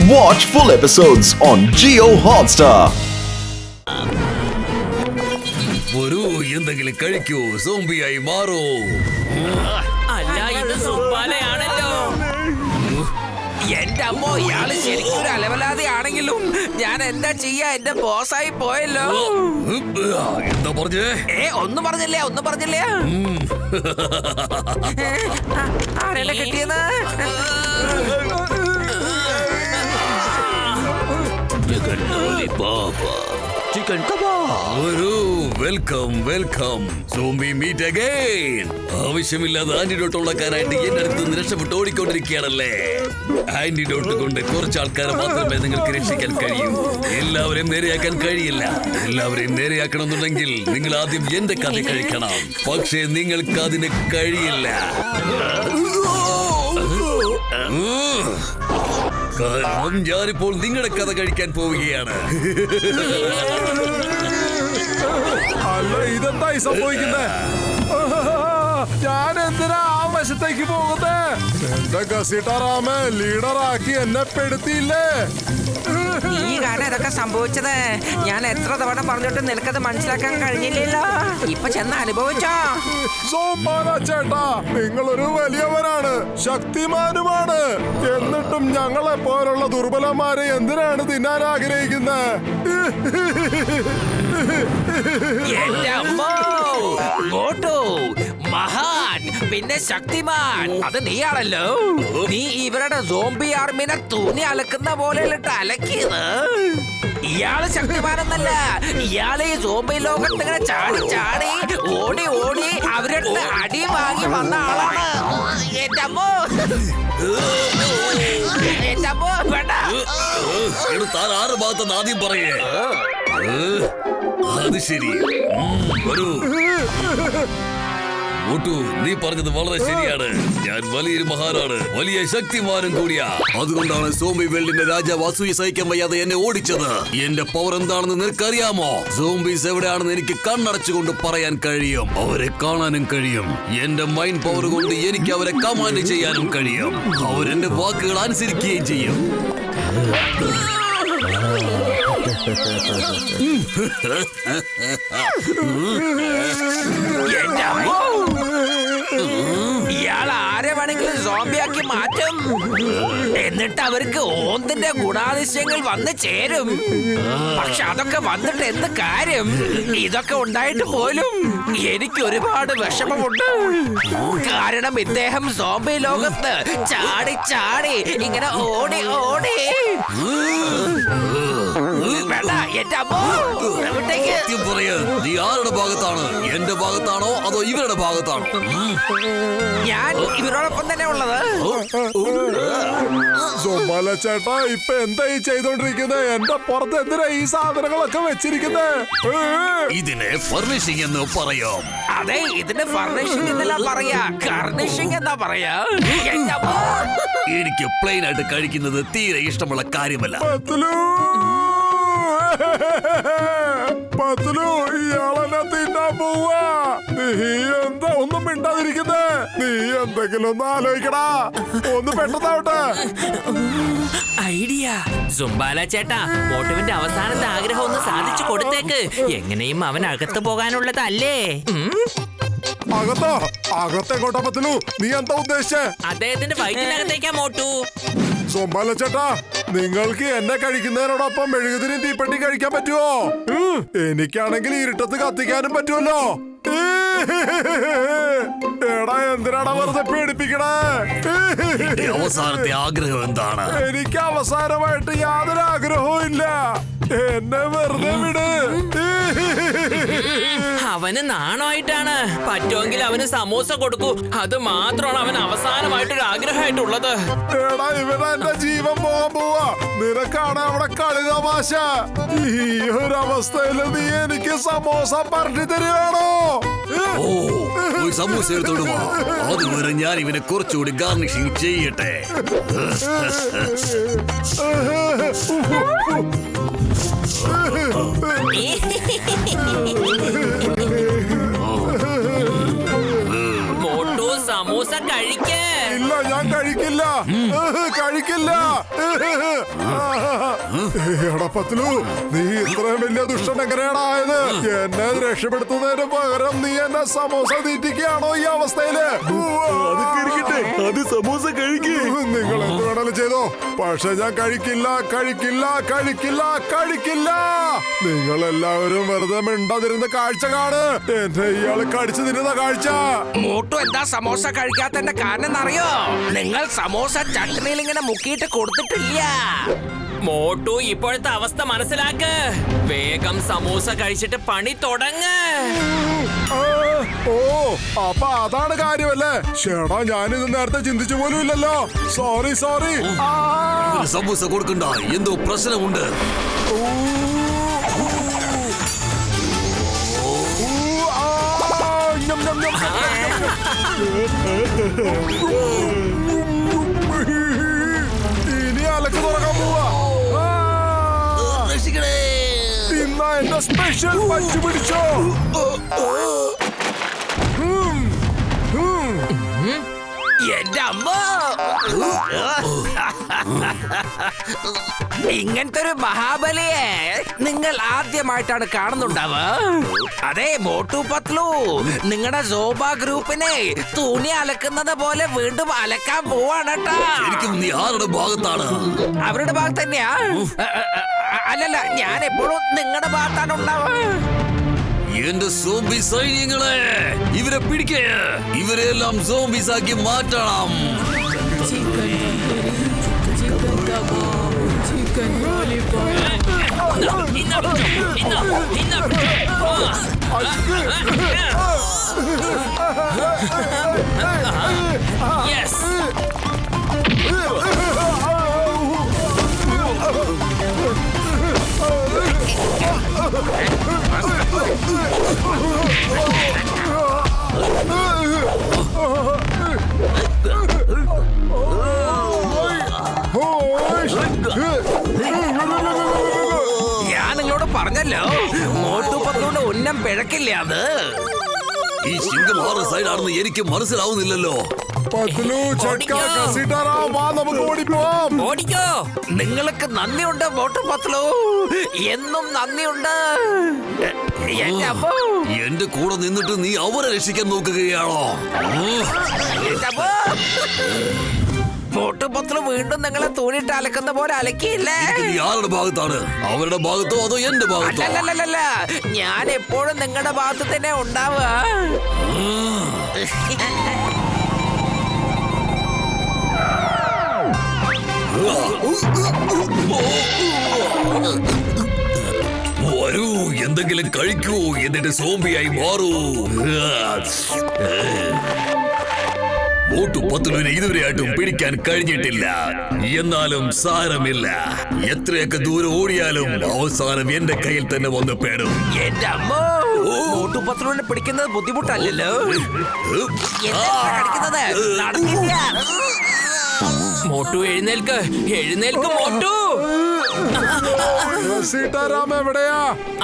Watch full episodes on Jio Hotstar. ഒരു എന്തെങ്കിലും കഴിക്കൂ, സോംബിയായി മാറൂ. അല്ല, ഇത് സുബ്ബാലയാണല്ലോ. എന്റെ അമ്മോ, ഇയാള് ശരിക്കും ഒരു അലവലാതെയാണെങ്കിലും ഞാൻ എന്താ ചെയ്യാ, എന്റെ ബോസായി പോയല്ലോ. എന്താ പറഞ്ഞേ? ഒന്നും പറഞ്ഞില്ലേ. ആരെന്നെ കിട്ടിയെന്ന്? Chicken kebab. Welcome zombie meet again. ആവശ്യമില്ലാതെ ആന്റിഡോട്ട് ഉണ്ടാക്കാനായിട്ട് എന്റെ അടുത്ത് നിന്ന് രക്ഷപ്പെട്ട് ഓടിക്കൊണ്ടിരിക്കുകയാണല്ലേ. ആന്റിഡോട്ട് കൊണ്ട് കുറച്ച് ആൾക്കാരെ മാത്രമേ നിങ്ങൾക്ക് രക്ഷിക്കാൻ കഴിയൂ. എല്ലാവരെയും നേരെയാക്കാൻ കഴിയില്ല. എല്ലാവരെയും നേരെയാക്കണമെന്നുണ്ടെങ്കിൽ നിങ്ങൾ ആദ്യം എന്റെ കഥ കഴിക്കണം. പക്ഷേ നിങ്ങൾക്ക് അതിന് കഴിയില്ല. കാരണം ഞാനിപ്പോൾ നിങ്ങളുടെ കഥ കഴിക്കാൻ പോവുകയാണ്. അല്ല, ഇതെന്തായി സംഭവിക്കുന്നേ? ഞാൻ എന്തിനാ ആ വശത്തേക്ക് പോകുന്നേ? എന്റെ ഗസിട്ടാറാമ ലീഡറാക്കി എന്നെ പെടുത്തിയില്ലേ? ഈ കാരണം ഇതൊക്കെ സംഭവിച്ചത്. ഞാൻ എത്ര തവണ പറഞ്ഞിട്ട് നിനക്കത് മനസ്സിലാക്കാൻ കഴിഞ്ഞില്ലല്ലോ. ഇപ്പൊ ചെന്ന് അനുഭവിച്ചോ. സോമാന ചേട്ടാ, നിങ്ങളൊരു വലിയവനാണ്, ശക്തിമാനുമാണ്. എന്നിട്ടും ഞങ്ങളെ പോലുള്ള ദുർബലന്മാരെ എന്തിനാണ് തിന്നാൻ ആഗ്രഹിക്കുന്നത്? എന്റെ അമ്മോ, മോട്ടു, മഹാൻ, പിന്നെ ശക്തിമാൻ, അത് നീയാണല്ലോ. നീ ഇവരുടെ സോംബി ആർമിനെ തുണി അലക്കുന്ന പോലെ അലക്കിയത്. ഇയാള് ശക്തിമാനെന്നല്ല, ഇയാള് ഈ സോംബി ലോകത്ത് ഇങ്ങനെ ചാടി ചാടി ഓടി ഓടി അവരുടെ അടി വാങ്ങി വന്ന ആളാണ്. എന്റെ അമ്മോ, വേണ്ട. താൻ ആറ് ഭാഗത്തെന്ന് ആദ്യം പറയേ. അത് ശരി. വരൂ മോട്ടു, നീ പറഞ്ഞത് വളരെ ശരിയാണ്. ഞാൻ വലിയൊരു മഹാനാണ്, വലിയ ശക്തിമാനും കൂടിയാ. അതുകൊണ്ടാണ് സോംബി വേൾഡിന്റെ രാജാവ് അസൂയ സഹിക്കാൻ വയ്യാതെ എന്നെ ഓടിച്ചത്. എന്റെ പവർ എന്താണെന്ന് നിനക്കറിയാമോ? സോംബീസ് എവിടെയാണെന്ന് എനിക്ക് കണ്ണടച്ചുകൊണ്ട് പറയാൻ കഴിയും. അവരെ കാണാനും കഴിയും. എന്റെ മൈൻഡ് പവർ കൊണ്ട് എനിക്ക് അവരെ കമാൻഡ് ചെയ്യാനും കഴിയും. അവരെന്റെ വാക്കുകൾ അനുസരിക്കുകയും ചെയ്യും. ഇയാൾ ആരെ വേണമെങ്കിലും സോംബിയാക്കി മാറ്റും. എന്നിട്ട് അവർക്ക് ഓന്തിന്റെ ഗുണാതിശയങ്ങൾ വന്ന് ചേരും. പക്ഷെ അതൊക്കെ വന്നിട്ട് എന്ത് കാര്യം? ഇതൊക്കെ ഉണ്ടായിട്ട് പോലും എനിക്ക് ഒരുപാട് വിഷമമുണ്ട്. കാരണം ഇദ്ദേഹം സോംബി ലോകത്ത് ചാടി ചാടി ഇങ്ങനെ ഓടി ഓടി. വേണ്ട, എന്റെ അമ്മോ, നീ ആരുടെ ഭാഗത്താണ്? എന്റെ ഭാഗത്താണോ അതോ ഇവരുടെ ഭാഗത്താണോ? ഞാൻ ഇവരോടൊപ്പം തന്നെ ഉള്ളത്. സോമാല ചേട്ടാ, ഇപ്പൊ എന്താ ഈ ചെയ്തോണ്ടിരിക്കുന്നത്? എന്റെ പുറത്ത് എന്തിനാ ഈ സാധനങ്ങളൊക്കെ വെച്ചിരിക്കുന്നത്? ഇതിനെ ഫർണിഷിംഗ് എന്ന് പറയും. അതെ, ഇതിന് ഫർണിഷിംഗ് എന്നല്ല പറയാ, കർണിഷിംഗ് എന്നാ പറയാ. എനിക്ക് പ്ലെയിൻ ആയിട്ട് കഴിക്കുന്നത് തീരെ ഇഷ്ടമുള്ള കാര്യമല്ല. പത്ലു, ഇയാളെന്നെ തിന്നാൻ പോവാ. നീ എന്താ ഒന്നും മിണ്ടാതിരിക്കുന്നേ? നീ എന്തെങ്കിലും ഒന്ന് ആലോചിക്കടാ. ഒന്ന് പെട്ടെന്നാവട്ടെ. ഐഡിയ. സുംബാല ചേട്ടാ, മോട്ടുവിന്റെ അവസാനത്തെ ആഗ്രഹം ഒന്ന് സാധിച്ചു കൊടുത്തേക്ക്. എങ്ങനെയും അവൻ അകത്ത് പോകാനുള്ളതല്ലേ? അകത്തോ? അകത്തെങ്ങോട്ടാ പത്ലു? നീ എന്താ ഉദ്ദേശിച്ചേ? അദ്ദേഹത്തിന്റെ വയറ്റിനകത്തേക്കാ മോട്ടു. സോമാല ചേട്ടാ, നിങ്ങൾക്ക് എന്നെ കഴിക്കുന്നതിനോടൊപ്പം മെഴുകുതിരി തീപ്പെട്ടി കഴിക്കാൻ പറ്റുമോ? എനിക്കാണെങ്കിൽ ഇരുട്ടത്ത് കത്തിക്കാനും പറ്റുമല്ലോ. എടാ, എന്തിനാടാ വെറുതെ പേടിപ്പിക്കണേ? അവസാനത്തെ ആഗ്രഹം എന്താണ്? എനിക്ക് അവസാനമായിട്ട് യാതൊരു ആഗ്രഹവും ഇല്ല. എന്നെ വെറുതെ വിട്. അവന് നാണമായിട്ടാണ്. പറ്റുമെങ്കിൽ അവന് സമൂസ കൊടുക്കൂ. അത് മാത്രമാണ് അവൻ അവസാനമായിട്ടൊരു ആഗ്രഹമായിട്ടുള്ളത്. എടാ, ഇവനാ എന്റെ ജീവൻ പോകാൻ പോവാ. നിനക്കാണ് അവിടെ കളി തമാശ. ഈ ഒരു അവസ്ഥയിൽ നീ എനിക്ക് സമോസ പറഞ്ഞു തരുവാണോ? സമൂസ എടുത്തോടുവാ. അതുവരെ ഞാൻ ഇവനെ കുറച്ചുകൂടി ഗാർണിഷിംഗ് ചെയ്യട്ടെ. മോട്ടു, സമൂസ കഴിക്കേ. ഇല്ല, ഞാൻ കഴിക്കില്ല. കഴിക്കില്ല. കഴിക്കില്ല. എടാ പത്ലു, നീ ഇത്രയും വലിയ ദുഷ്ടൻ എങ്ങനെയാണ് ആയത്? എന്നെ രക്ഷപ്പെടുത്തുന്നതിന് പകരം നീ എന്നെ സമോസ തീറ്റിക്കുകയാണോ ഈ അവസ്ഥയില്? അത് സമോസ കഴിക്കേ. നിങ്ങൾ എന്ത് വേണമെങ്കിലും ചെയ്തോ, പക്ഷെ ഞാൻ കഴിക്കില്ല, കഴിക്കില്ല, കഴിക്കില്ല, കഴിക്കില്ല. നിങ്ങൾ എല്ലാവരും വെറുതെ മിണ്ടാതിരുന്ന കാഴ്ച കാണ്. എന്നെ ഇയാള് കടിച്ചു തിരുന്ന കാഴ്ച. മോട്ടു എന്താ സമോസ കഴിക്കാത്തതിന്റെ കാരണം എന്നറിയോ? നിങ്ങൾ സമോസ ചട്നിയിൽ ഇങ്ങനെ മുക്കിയിട്ട് കൊടുത്തിട്ടില്ല. മോട്ടു ഇപ്പോഴത്തെ അവസ്ഥ മനസ്സിലാക്ക്. വേഗം സമൂസ കഴിച്ചിട്ട് പണി തുടങ്ങ്. ഓ, അപ്പൊ അതാണ് കാര്യമല്ലേ? ചേട്ടാ, ഞാനിത് നേരത്തെ ചിന്തിച്ചു പോലും ഇല്ലല്ലോ. Sorry sorry. സമൂസ കൊടുക്കണ്ട, എന്തോ പ്രശ്നമുണ്ട്. ഇനി അലക്ക് തുറക്കാൻ പോവാ. ഇന്നാ എന്റെ സ്പെഷ്യൽ പച്ചു പിടിച്ചോ. എന്റെ അമ്മ, ഇങ്ങനത്തെ ഒരു മഹാബലിയെ നിങ്ങൾ ആദ്യമായിട്ടാണ് കാണുന്നുണ്ടാവുക. അതെ മോട്ടു പത്ലു, നിങ്ങളുടെ സോബ ഗ്രൂപ്പിനെ തുണി അലക്കുന്നത് പോലെ വീണ്ടും അലക്കാൻ പോവാണ് കേട്ടാ. ശരിക്കും നീ ആരുടെ ഭാഗത്താണ്? അവരുടെ ഭാഗത്ത് തന്നെയാ. അല്ലല്ല, ഞാൻ എപ്പോഴും നിങ്ങളുടെ ഭാഗത്താണ് ഉണ്ടാവുക. എന്റെ സോംബി സൈന്യങ്ങളെ, ഇവരെ പിടിക്കേ. ഇവരെല്ലാം സോംബീസ് ആക്കി മാറ്റണം. ഞാൻ നിങ്ങളോട് പറഞ്ഞല്ലോ, മോട്ടു പത്ലുവിന്റെ ഉന്നം പിഴക്കില്ല. അത് ഈ സിംഗം ആറ് സൈഡാണെന്ന് എനിക്ക് മനസ്സിലാവുന്നില്ലല്ലോ. പത്ലു, ചെക്ക, കസീട്ടാറാം, വാ നമുക്ക് ഓടിപ്പോവാം. ഓടിക്കോ. നിങ്ങൾക്ക് നന്ദിയുണ്ട് മോട്ടു പത്ലു, എന്നും നന്ദിയുണ്ട്. എന്റെ അമ്മോ, എന്റെ കൂടെ നിന്നിട്ട് നീ അവരെ രക്ഷിക്കാൻ നോക്കുകയാണോ? എന്റെ അമ്മോ. മോട്ടു പത്ലു വീണ്ടും നിങ്ങളെ തൂണിട്ട് അലക്കുന്ന പോലെ അലക്കിയില്ലേ? നീ ആരുടെ ഭാഗത്താണ്? അവരുടെ ഭാഗത്തോ അതോ എന്റെ ഭാഗത്തോ? അല്ലല്ലല്ല, ഞാൻ എപ്പോഴും നിങ്ങളുടെ ഭാഗത്ത് തന്നെ ഉണ്ടാവുക. വരൂ, എന്തെങ്കിലും കഴിക്കൂ, എന്നിട്ട് സോംബിയായി മാറൂ. മോട്ടു പത്ലുവിനെ ഇതുവരെയായിട്ടും പിടിക്കാൻ കഴിഞ്ഞിട്ടില്ല. എന്നാലും സാരമില്ല, എത്രയൊക്കെ ദൂരം ഓടിയാലും അവസാനം എന്റെ കയ്യിൽ തന്നെ വന്ന് പേടും. എന്റെ അമ്മോ, മോട്ടു പത്ലുവിനെ പിടിക്കുന്നത് ബുദ്ധിമുട്ടല്ലല്ലോ. കടിക്കുന്നത് നടക്കില്ല. മോട്ടു എഴുന്നേൽക്ക്, എഴുന്നേൽക്ക് മോട്ടു. ഘസീട്ടാറാം എവിടെയാ?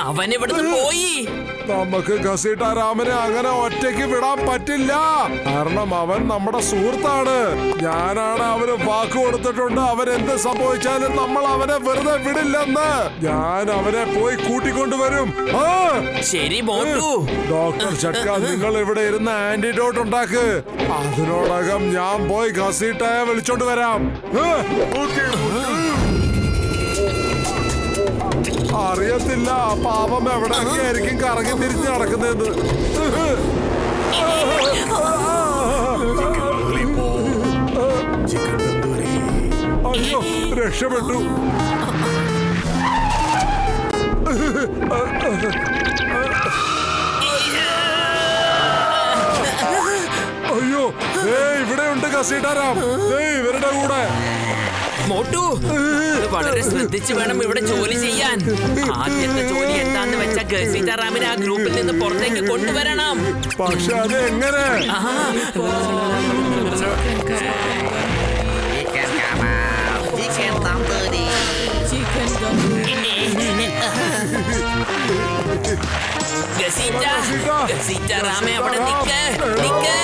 അവൻ ഇവിടുന്ന് പോയി. നമുക്ക് ഘസീട്ടാറാമിനെ അങ്ങനെ ഒറ്റയ്ക്ക് വിടാൻ പറ്റില്ല. കാരണം അവൻ നമ്മുടെ സുഹൃത്താണ്. ഞാനാണ് അവന് വാക്ക് കൊടുത്തിട്ടുണ്ട്, അവൻ എന്ത് സംഭവിച്ചാലും നമ്മൾ അവനെ വെറുതെ വിടില്ലെന്ന്. ഞാൻ അവനെ പോയി കൂട്ടിക്കൊണ്ടുവരും. ശരി മോട്ടു. ഡോക്ടർ ചക്ക, നിങ്ങൾ ഇവിടെ ഇരുന്ന് ആന്റിഡോട്ട് ഉണ്ടാക്ക്. അതിനോടകം ഞാൻ പോയി ഘസീട്ടയെ വിളിച്ചോണ്ട് വരാം. അറിയത്തില്ല പാപം എവിടെയൊക്കെ ആയിരിക്കും കറങ്ങി തിരിഞ്ഞ് നടക്കുന്നതെന്ന്. അയ്യോ, രക്ഷപ്പെട്ടു. അയ്യോ, ഇവിടെ ഉണ്ട് ഘസീട്ടാറാം, ഇവരുടെ കൂടെ. മോട്ടു, വളരെ ശ്രദ്ധിച്ചു വേണം ഇവിടെ ജോലി ചെയ്യാൻ. ആദ്യത്തെ ജോലി എന്താന്ന് വെച്ചാൽ ഘസീട്ടാറാമിനെ ആ ഗ്രൂപ്പിൽ നിന്ന് പുറത്തേക്ക് കൊണ്ടുവരണം. പക്ഷെ അത് എങ്ങനെ? ഘസീട്ടാറാമെ അവിടെ നിക്ക്, നിക്ക്.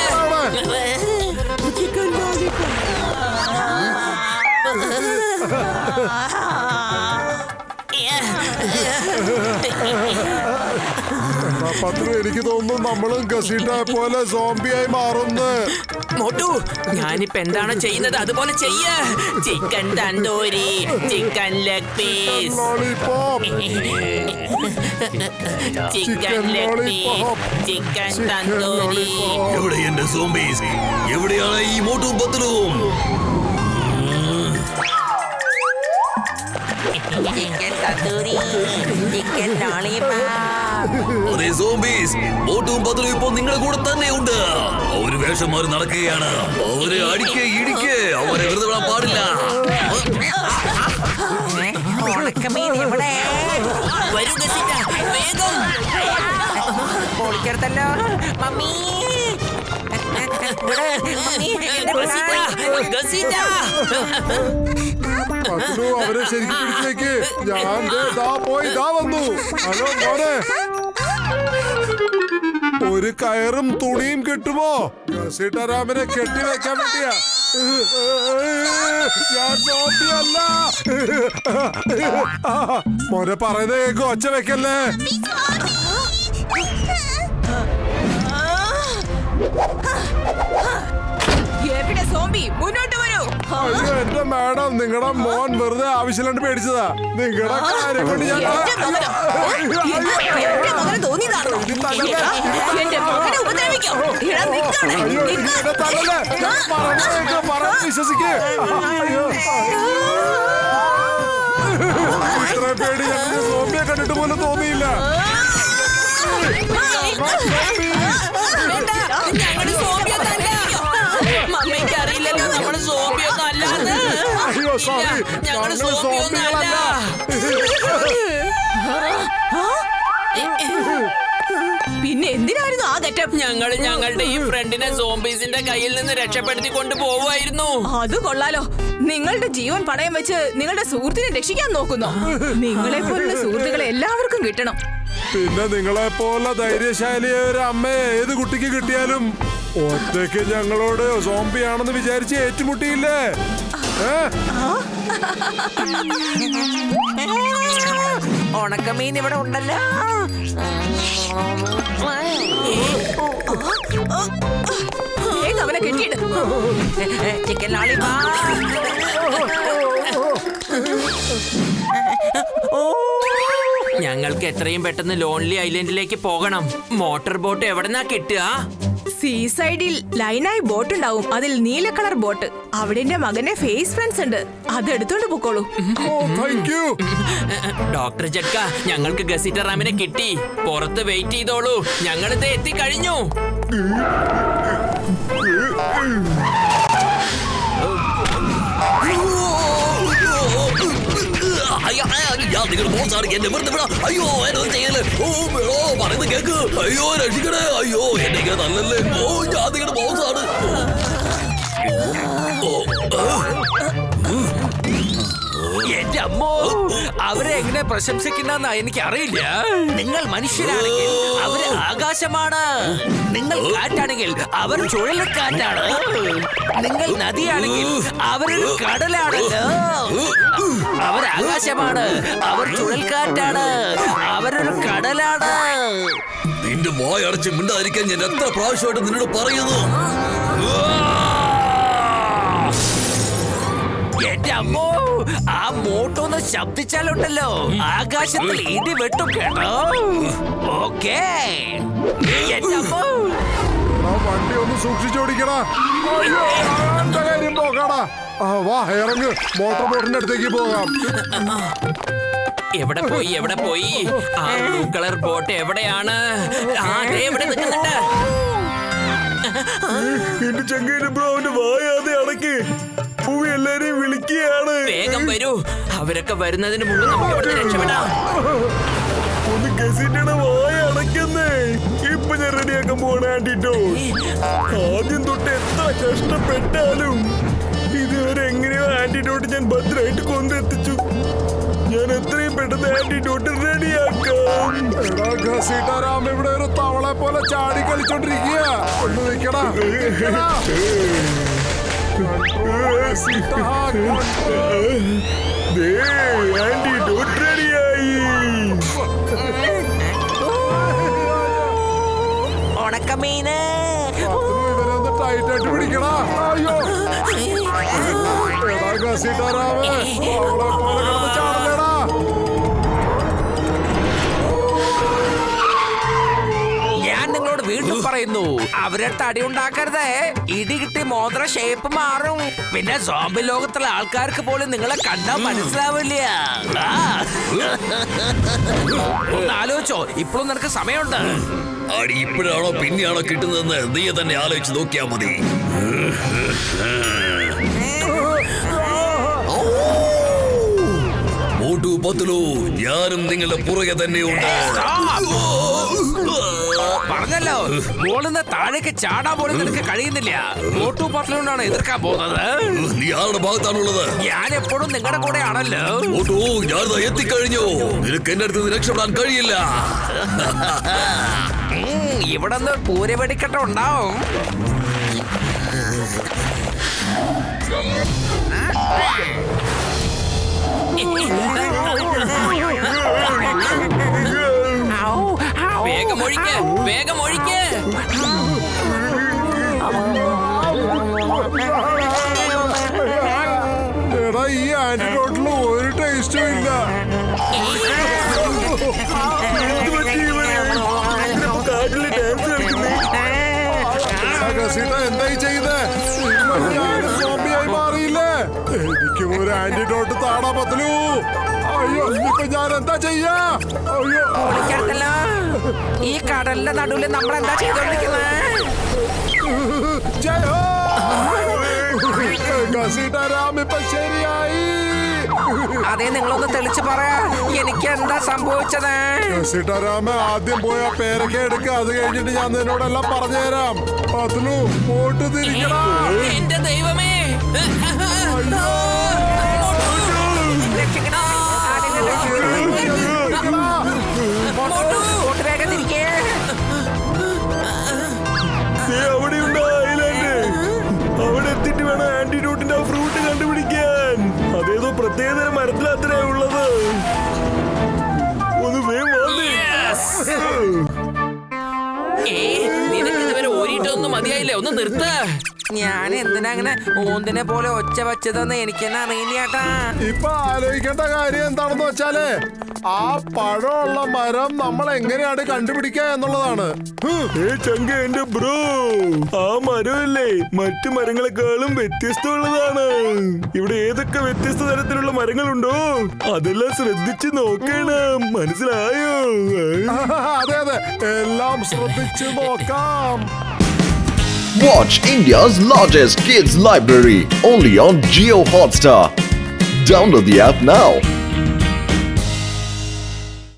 പത്രു, എനിക്ക് തോന്നുന്നു നമ്മളും ഗസീട്ടയെ പോലെ സോംബിയായി മാറുന്നു. മോട്ടു, ഞാനിപ്പോ എന്താണ് ചെയ്യുന്നത് അതുപോലെ ചെയ്യ. Chicken tandoori, chicken leg piece, lollipop, chicken leg piece, chicken tandoori. എവിടെ എന്റെ സോംബീസ്? എവിടെയാണ് ഈ മോട്ടും പത്രുവും? Chicken tandoori, chicken lollipop. അതെ സോംബീസ്, മോട്ടും പത്രുവും ഇപ്പൊ നിങ്ങളുടെ കൂടെ തന്നെ ഉണ്ട്. അവര് വേഷം മാറി നടക്കുകയാണ്. അവരെ അടിക്ക് ഇടിക്ക്, അവരെ വെറുതെ വിടാൻ പാടില്ല. ഉണക്കമീൻ എവിടെ? വരൂ ഗസീറ്റ, വേഗം. പൊളിച്ചെടുത്തല്ലോ മമ്മി. ഗസീറ്റ, ഗസീറ്റ. പത്രു, അവരെ ശരിക്കും പിടിച്ചേക്ക്. ഞാൻ പോയി വന്നു. ഹലോ മോനെ, ഒരു കയറും തുണിയും കിട്ടുമോ? സീതാരാമനെ കെട്ടിവെക്കാൻ വേണ്ടിയാ. ഞാൻ സോപ്പിയല്ല. മോനെ പറയുന്നത് കേൾക്കും, ഒച്ച വെക്കല്ലേ. എവിടെ സോംബി? മുന്നോട്ട് വരൂ. അയ്യോ എന്റെ മാഡം, നിങ്ങളുടെ മോൻ വെറുതെ ആവശ്യമില്ലാണ്ട് പേടിച്ചതാ. നിങ്ങളുടെ കാര്യം കൊണ്ട് ഞാൻ എന്റെ മകന് തോന്നിയതാണോ? എന്റെ മകനെ ഉപദ്രവിക്കോ? ഇടാ, നിൽക്കാണ്. അയ്യോ എന്നെ തള്ളല്ലേ. ഞാൻ പറഞ്ഞ വിശ്വസിക്കേ. അയ്യോ ഇത്ര പേടി ഞങ്ങൾക്ക് സോംബിയെ കണ്ടിട്ട് പോലും തോന്നിയില്ല. ഞങ്ങളുടെ സോപ്പിയൊന്നല്ല. മമ്മിക്ക് അറിയില്ലല്ലോ നമ്മുടെ സോപ്പിയൊന്നും അല്ലാന്ന്. അയ്യോ സോറി, ഞങ്ങളുടെ സോപ്പിയൊന്നല്ല. പിന്നെ എന്തിനായിരുന്നു ആ ഗെറ്റപ്പ്? ഞങ്ങളുടെ ഈ ഫ്രണ്ടിനെ സോംബീസിന്റെ കയ്യിൽ നിന്ന് രക്ഷപ്പെടുത്തി കൊണ്ട് പോവായിരുന്നു. അത് കൊള്ളാലോ. നിങ്ങളുടെ ജീവൻ പണയം വെച്ച് നിങ്ങളുടെ സുഹൃത്തിനെ രക്ഷിക്കാൻ നോക്കുന്നോ? നിങ്ങളെ പോലുള്ള സുഹൃത്തുക്കളെ എല്ലാവർക്കും കിട്ടണം. പിന്നെ നിങ്ങളെ പോലെ ധൈര്യശാലിയായ ഒരു അമ്മയെ ഏത് കുട്ടിക്ക് കിട്ടിയാലും ഒറ്റയ്ക്ക് ഞങ്ങളോട് സോംബിയാണെന്ന് വിചാരിച്ച് ഏറ്റുമുട്ടിയില്ലേ? ഉണക്കമീൻ ഇവിടെ ഉണ്ടല്ലോ. വേഗം അവനെ കെട്ടിയിട്. Chicken lollipop. ഞങ്ങൾക്ക് എത്രയും പെട്ടെന്ന് ലോൺലി ഐലൻഡിലേക്ക് പോകണം. മോട്ടോർ ബോട്ട് എവിടെന്നാ കിട്ടുക? സീ സൈഡിൽ ലൈനായി ബോട്ട് ഉണ്ടാവും. അതിൽ നീല കളർ ബോട്ട്. അവിടെ എന്റെ മകന്റെ ഫേസ് ഫ്രണ്ട്സ് ഉണ്ട്. അത് എടുത്തോണ്ട് പൊക്കോളൂ. Thank you. ഡോക്ടർ ജഡ്ക, ഞങ്ങൾക്ക് ഗസീറ്റ റാമിനെ കിട്ടി. പുറത്ത് വെയിറ്റ് ചെയ്തോളൂ, ഞങ്ങളിത് എത്തിക്കഴിഞ്ഞു. നിങ്ങളുടെ മോശമാണ്. എന്നെ വെറുതെ വിടാ. അയ്യോ എന്നെ ചെയ്യല്. പറയുന്നത് കേക്ക്. അയ്യോ രക്ഷിക്കണേ. അയ്യോ എന്നെ നല്ലല്ലേ. ഞാൻ നിങ്ങളുടെ മോശമാണ്. എന്റെ അമ്മോ, അവരെ എങ്ങനെ പ്രശംസിക്കുന്ന എനിക്ക് അറിയില്ല. നിങ്ങൾ മനുഷ്യരാണെങ്കിൽ അവര് ആകാശമാണ്. നിങ്ങൾ കാറ്റാണെങ്കിൽ അവർ ചുഴലിക്കാറ്റാണ്. നിങ്ങൾ നദിയാണെങ്കിൽ അവരൊരു കടലാണല്ലോ. അവർ ആകാശമാണ്, അവർ ചുഴൽക്കാറ്റാണ്, അവരൊരു കടലാണ്. നിന്റെ വായടച്ച് മിണ്ടാതിരിക്കാൻ ഞാൻ എത്ര പ്രാവശ്യമായിട്ട് നിന്നോട് പറയുന്നു. എന്റെ അമ്മോ, ആ മോട്ടോന്ന് ശബ്ദിച്ചാലുണ്ടല്ലോ ആകാശത്തിൽ ഇടി വെട്ടും കേട്ടോ. ഓക്കേ എന്റെ അമ്മോ, വണ്ടി ഒന്ന് സൂക്ഷിച്ചോടിക്കടാ. അയ്യോ എന്റെ കാര്യം പോകാടാ. വാ ഇറങ്ങ്, മോട്ടോർ ബോട്ടിന്റെ അടുത്തേക്ക് പോകാം. എവിടെ പോയി എവിടെ പോയി? ആ ബ്ലൂ കളർ ബോട്ട് എവിടെയാണ്? ആ ദേ ഇവിടെ നിൽക്കുന്നുണ്ട്. എന്റെ ചങ്ങേന്റെ ബ്രോ, അവന്റെ വായാതെ അടക്ക്. ഭൂമി എല്ലാരെയും വിളിക്കുകയാണ്. വേഗം വരൂ, അവരൊക്കെ വരുന്നതിന് മുമ്പ് നമുക്ക് ഇവിടെ രക്ഷപ്പെടാം. ഒന്ന് ഗസീറ്റയുടെ വായ അടക്കുന്നേ. ഇപ്പൊ ഞാൻ റെഡിയാക്കാൻ പോണ ആന്റിഡോട്ട്. ആദ്യം തൊട്ട് എത്ര കഷ്ടപ്പെട്ടാലും ഇതുവരെ എങ്ങനെയോ ആന്റിഡോട്ട് ഞാൻ ഭദ്രമായിട്ട് കൊണ്ടെത്തിച്ചു. ഞാൻ എത്രയും പെട്ടെന്ന് ആന്റിഡോട്ട് റെഡിയാക്കാം. സീതാരാം ഇവിടെ ഒരു തവളെ പോലെ ചാടി കളിച്ചോണ്ടിരിക്കുക. ഒന്ന് നിൽക്കടാ. ദേ, ആന്റിഡോട്ട് റെഡിയായി. ഉണക്കമീന് ഇവരൊന്ന് ടൈറ്റ് ആയിട്ട് പിടിക്കടാ. അയ്യോ എടാ ഘസീട്ടാരാമേ, അവളെ പോലെ കിടന്ന് ചാടല്ലേടാ. ഞാൻ നിങ്ങളോട് വീണ്ടും പറയുന്നു, അവരെ തടി ഉണ്ടാക്കരുതേ. ഇടി കിട്ടി മോതിര ഷേപ്പ് മാറും. പിന്നെ സോംബി ലോകത്തുള്ള ആൾക്കാർക്ക് പോലും നിങ്ങളെ കണ്ടാ മനസ്സിലാവില്ല. ആ. ഒന്ന് ആലോചിച്ചോ, ഇപ്പോഴും നിനക്ക് സമയമുണ്ട്. അടി ഇപ്പോഴാണോ പിന്നെയാണോ കിട്ടുന്നതെന്ന് നീ തന്നെ ആലോചിച്ച് നോക്കിയാ മതി. മോട്ടു പത്തുലു, ഞാനും നിങ്ങളുടെ പുറകെ തന്നെയുണ്ട്. പറഞ്ഞല്ലോ, മോളിന്ന് താഴേക്ക് ചാടാൻ പോലും നിനക്ക് കഴിയുന്നില്ല. മോട്ടു പത്ലുകൊണ്ടാണ് എതിർക്കാൻ പോകുന്നത്. നീ ആരുടെ ഭാഗത്താണുള്ളത്? ഞാൻ എപ്പോഴും നിങ്ങളുടെ കൂടെ ആണല്ലോ. മോട്ടു, ഞാനിതാ എത്തിക്കഴിഞ്ഞു. നിനക്ക് എന്റെ അടുത്ത് രക്ഷപ്പെടാൻ കഴിയില്ല. ഇവിടെ നിന്ന് പൂര വെടിക്കെട്ട ഉണ്ടാവും. വേഗം ഒഴിക്ക്, വേഗം ഒഴിക്ക്. എടാ, ഈ ആന്റിഡോട്ടിൽ ഒരു ടേസ്റ്റും ഇല്ല. എന്ത് പറ്റി ഇവന്? ഇതിനിപ്പോ കാട്ടില് ഡാൻസ് കളിക്കുന്നേ. ഘസീട്ട എന്തായി ചെയ്തേ? ഞാൻ സോംബിയായി മാറിയില്ലേ? എനിക്കും ഒരു ആന്റിഡോട്ട് താടാ പത്തലു. അയ്യോ, ഇപ്പൊ ഞാൻ എന്താ ചെയ്യാ? അയ്യോ, വിളിക്കരുതല്ലോ. ഈ കടലിന്റെ നടുവിൽ നമ്മൾ എന്താ ചെയ്തോണ്ടിരിക്കുന്നത്? ജയ് ഹോ! ഘസീട്ടാരാം ഇപ്പൊ ശരിയായി. അതെ, നിങ്ങളൊന്ന് തെളിച്ച് പറയാ, എനിക്ക് എന്താ സംഭവിച്ചത്? ഘസീട്ടാരാമ, ആദ്യം പോയ പേരക്ക എടുക്ക, അത് കഴിഞ്ഞിട്ട് ഞാൻ നിന്നോടെല്ലാം പറഞ്ഞുതരാം. പത്തലു, പോട്ട് തിരിക്കടാ. എന്റെ ദൈവമേ. രക്ഷിക്കണോ? ആരെങ്കിലും രക്ഷിക്കണോ? ബോട്ട് വേഗം തിരിക്കേ. ദേ, അവിടെയുണ്ട് ഐലാൻഡ്. അവിടെ എത്തിയിട്ട് വേണം ആന്റിഡോട്ടിന്റെ ആ ഫ്രൂട്ട് കണ്ടുപിടിക്കാൻ. അതേതോ പ്രത്യേകതരം മരത്തിലത്രേ ഉള്ളത്. ഒന്ന് വേഗം വന്നേ. നിനക്ക് ഇതുവരെ ഓരിയിട്ടൊന്നും മതിയായില്ലേ? ഒന്ന് നിർത്ത്. ഞാൻ എന്തിനാ അങ്ങനെ ഓന്തിനെ പോലെ ഒച്ച വെച്ചതെന്ന് എനിക്കെന്നെ അറിയില്ലാട്ടാ. ഇപ്പൊ ആലോചിക്കേണ്ട കാര്യം എന്താണെന്ന് വെച്ചാല്, ആ പഴമുള്ള മരം നമ്മൾ എങ്ങനെയാണ് കണ്ടുപിടിക്കുക എന്നുള്ളതാണ്. ചങ്ക എന്റെ ബ്രോ, ആ മരമല്ലേ മറ്റു മരങ്ങളെക്കാളും വ്യത്യസ്തമുള്ളതാണ്. ഇവിടെ ഏതൊക്കെ വ്യത്യസ്ത തരത്തിലുള്ള മരങ്ങളുണ്ടോ അതെല്ലാം ശ്രദ്ധിച്ച് നോക്കണം. മനസ്സിലായോ? അതെ അതെ, എല്ലാം ശ്രദ്ധിച്ചു നോക്കാം. Watch India's largest kids library only on Jio Hotstar. Download the app now.